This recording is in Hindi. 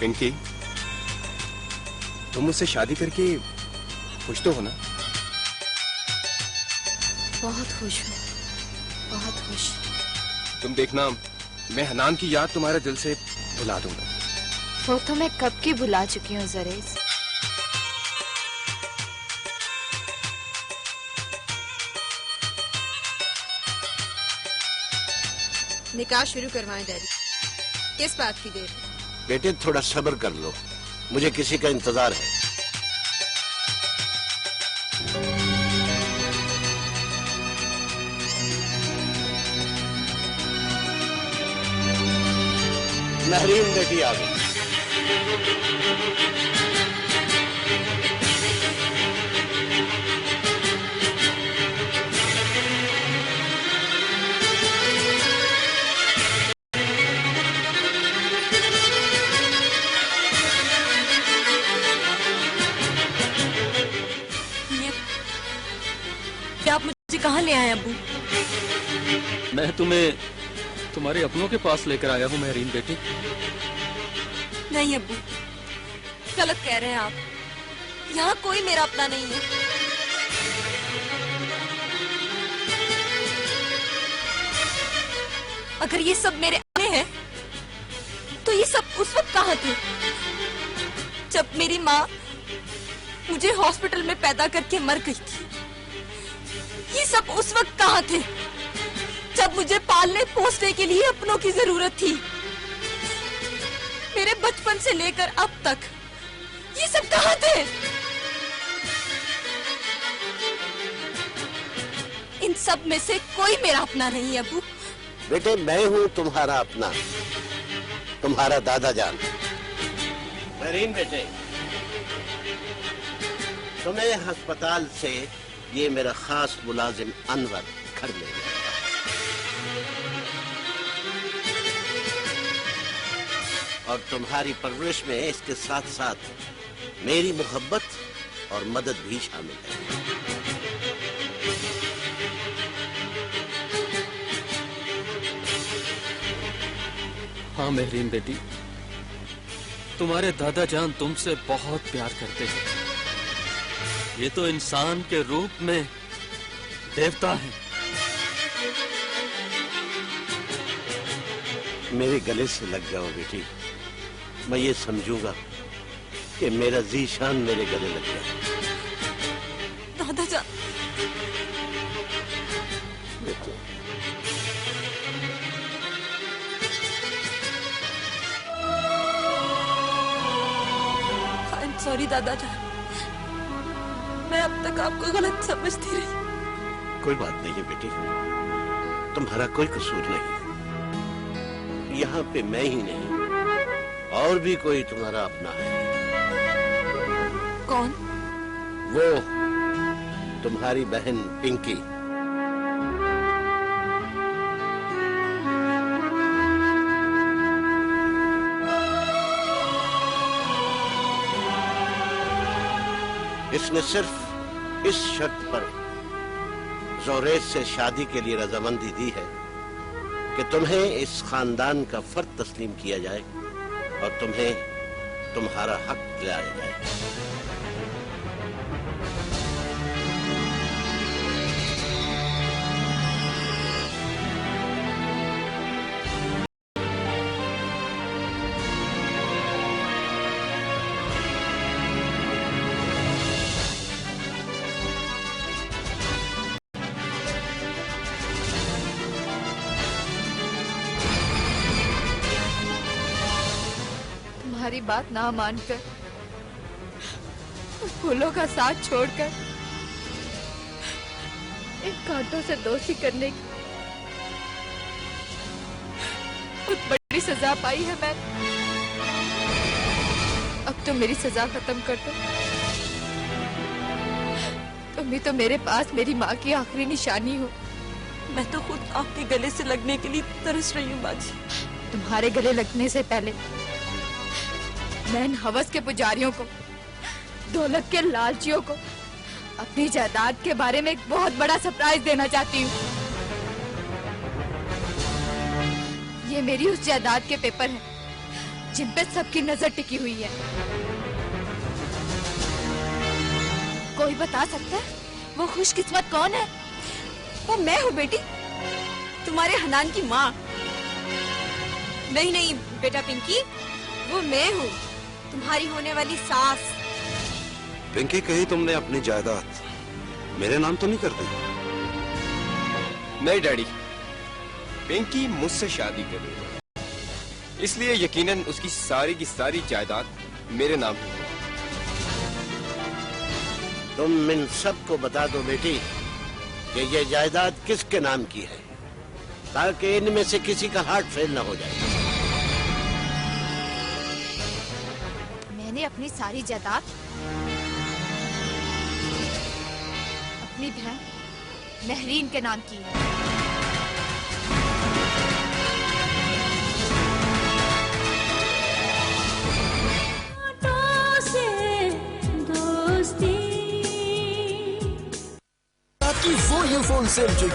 पिंकी, तुम मुझसे शादी करके खुश तो हो ना? बहुत खुश हूँ, बहुत खुश। तुम देखना, मैं हनान की याद तुम्हारे दिल से भुला दूंगा। वो तो मैं कब की भुला चुकी हूँ ज़रेज़। निकाह शुरू करवाएं डैडी। किस बात की देर? बेटे थोड़ा सब्र कर लो, मुझे किसी का इंतजार है। महरीन बेटी आ गई। क्या आप मुझे कहाँ ले आए अब्बू? मैं तुम्हें तुम्हारे अपनों के पास लेकर आया हूँ महरीन बेटी। नहीं अब्बू, गलत कह रहे हैं आप। यहाँ कोई मेरा अपना नहीं है। अगर ये सब मेरे अपने हैं, तो ये सब उस वक्त कहाँ थे जब मेरी माँ मुझे हॉस्पिटल में पैदा करके मर गई थी? ये सब उस वक्त कहाँ थे जब मुझे पालने पोसने के लिए अपनों की जरूरत थी? मेरे बचपन से लेकर अब तक ये सब कहाँ थे? इन सब में से कोई मेरा अपना नहीं है अबू। बेटे मैं हूँ तुम्हारा अपना, तुम्हारा दादा जान। महरीन बेटे, तुम्हें अस्पताल से ये मेरा खास मुलाजिम अनवर घर ले गया और तुम्हारी परवरिश में इसके साथ साथ मेरी मोहब्बत और मदद भी शामिल है। हाँ महरीन बेटी, तुम्हारे दादा जान तुमसे बहुत प्यार करते हैं। ये तो इंसान के रूप में देवता है। मेरे गले से लग जाओ बेटी, मैं ये समझूंगा कि मेरा जीशान मेरे गले लग गया। दादा जान, आई एम सॉरी दादा जान, मैं अब तक आपको गलत समझती रही। कोई बात नहीं है बेटी, तुम्हारा कोई कसूर नहीं। यहाँ पे मैं ही नहीं, और भी कोई तुम्हारा अपना है। कौन? वो तुम्हारी बहन पिंकी। इसने सिर्फ इस शर्त पर ज़ोरेज़ से शादी के लिए रजामंदी दी है कि तुम्हें इस खानदान का फर्द तस्लीम किया जाए और तुम्हें तुम्हारा हक दिलाया जाए। तुम्हारी बात ना मानकर, उस फूलों का साथ छोड़कर इन कांटों से दोस्ती करने की बहुत बड़ी सजा पाई है मैंने। अब तो मेरी सजा खत्म कर दो। तुम भी तो मेरे पास मेरी माँ की आखिरी निशानी हो। मैं तो खुद आपके गले से लगने के लिए तरस रही हूँ बाजी। तुम्हारे गले लगने से पहले मैं इन हवस के पुजारियों को, दौलत के लालचियों को अपनी जायदाद के बारे में एक बहुत बड़ा सरप्राइज देना चाहती हूँ। ये मेरी उस जायदाद के पेपर हैं जिन पे सबकी नजर टिकी हुई है। कोई बता सकता है वो खुशकिस्मत कौन है? वो मैं हूँ बेटी, तुम्हारे हनान की माँ। नहीं नहीं बेटा पिंकी, वो मैं हूँ, तुम्हारी होने वाली सास। पिंकी, कहीं तुमने अपनी जायदाद मेरे नाम तो नहीं कर दी? नहीं डैडी, पिंकी मुझसे शादी कर रही है, इसलिए यकीनन उसकी सारी की सारी जायदाद मेरे नाम है। तुम इन सबको बता दो बेटी कि ये जायदाद किसके नाम की है, ताकि इनमें से किसी का हार्ट फेल न हो जाए। मैंने अपनी सारी जायदाद अपनी बहन महरीन के नाम की है। वो ईयरफोन से जो